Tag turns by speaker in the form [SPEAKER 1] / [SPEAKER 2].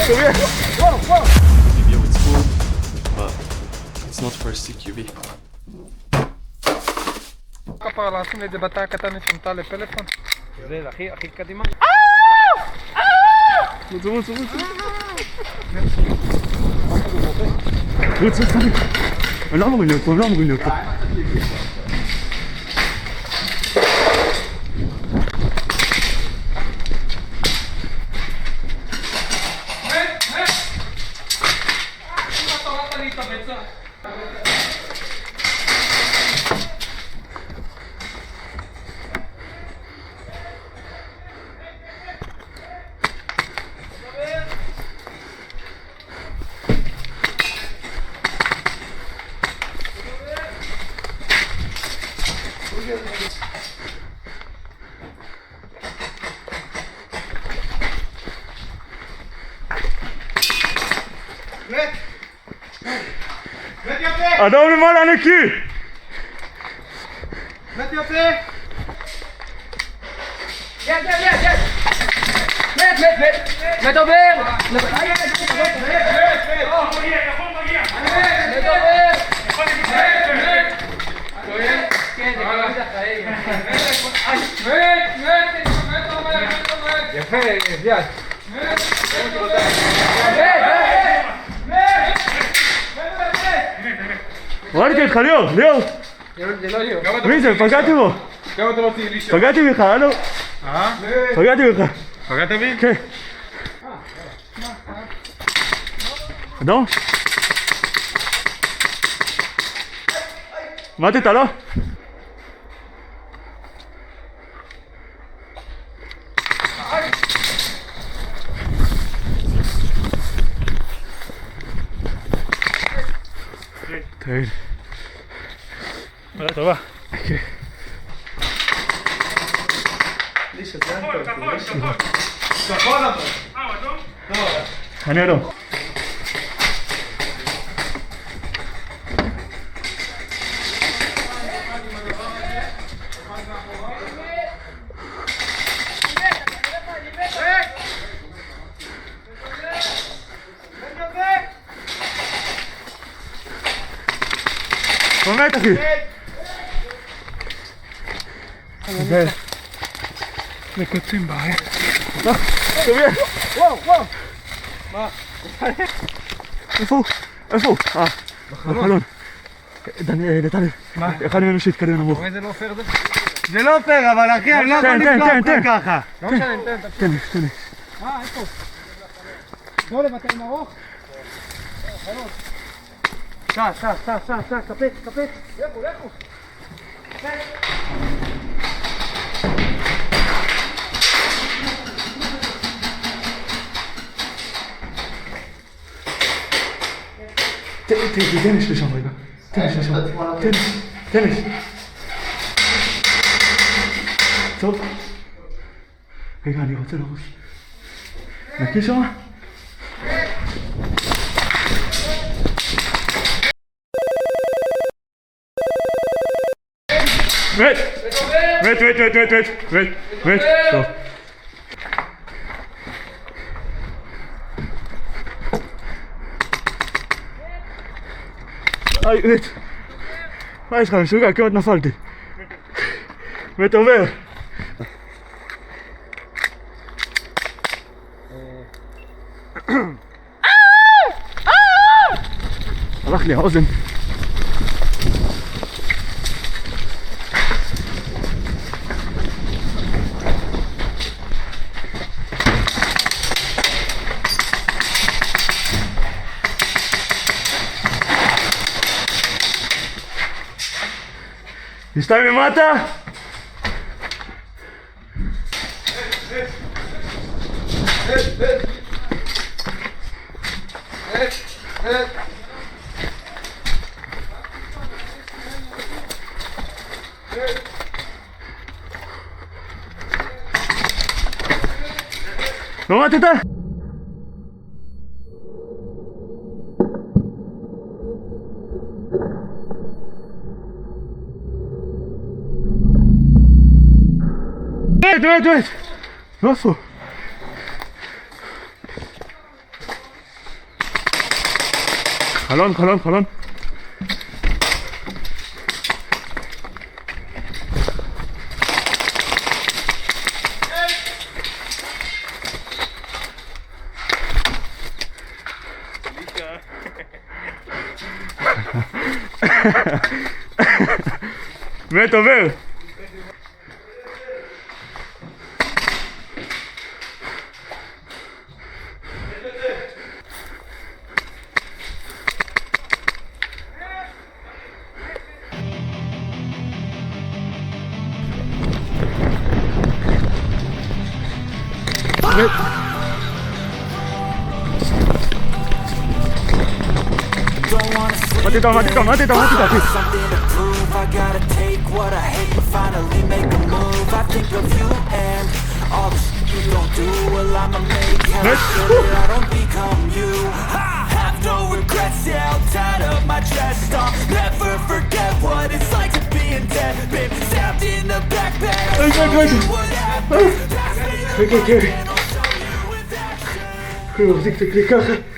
[SPEAKER 1] video with school, but it's not for CQB.
[SPEAKER 2] כפרה לשים לי את זה בתא הקטן לפונטה לפלאפון. זה הכי קדימה.
[SPEAKER 3] רוץ. הם לא אמורים להיות פה, אדום למעלה נקי!
[SPEAKER 2] מת יוצא! מת! מת עובר! מת יפה, יד
[SPEAKER 3] ראיתי אותך, ליאור!
[SPEAKER 2] זה לא ליאור.
[SPEAKER 3] מי זה? פגעתי בו!
[SPEAKER 2] גם אתה לא תהיה לי שם.
[SPEAKER 3] פגעתי בך, הלו? פגעתי בך.
[SPEAKER 2] פגעת בי?
[SPEAKER 3] כן. אדום? מתית, לא? תגיד. טובה.
[SPEAKER 2] כחול אבל.
[SPEAKER 1] אדום?
[SPEAKER 3] אני אדום. באמת אחי.
[SPEAKER 2] מקוצים בעיה.
[SPEAKER 3] תביא.
[SPEAKER 2] וואו. מה?
[SPEAKER 3] איפה הוא? בחלון. דני,
[SPEAKER 2] מה?
[SPEAKER 3] אחד ממנו שהתקדם נמוך.
[SPEAKER 2] זה לא פייר זה?
[SPEAKER 4] זה לא פייר, אבל אחי, אני לא יכול לפגוע אותך ככה.
[SPEAKER 2] לא משנה, תן.
[SPEAKER 3] תן לי.
[SPEAKER 2] איפה? לא לבטל עם ארוך? סע, קפץ. לכו.
[SPEAKER 3] תן לי לשם רגע. תן לי. טוב. רגע, אני רוצה לרוץ. נקי שם? מת. טוב. מת. מה יש לך? משוגע, כמעט נפלתי. מת עובר. הלך לי האוזן. שתיים ממטה? לא מתית? מת! לא איפה? חלון, חלון, חלון. מת עובר. מתי טוב, מתי טוב, מתי טוב, מתי טוב.
[SPEAKER 5] Something to prove, I gotta take what I hate and finally make a move. I think of you and all the shit you don't do. Well, I'ma make hella sure that I don't become you. I have no regrets, yeah, I'll tie up my chest. I'll never forget what it's like to be in debt. Been stabbed in the back bed. I'll show you what happened. Pass me the mic and I'll show you with action.
[SPEAKER 3] מחזיק את הכלי ככה.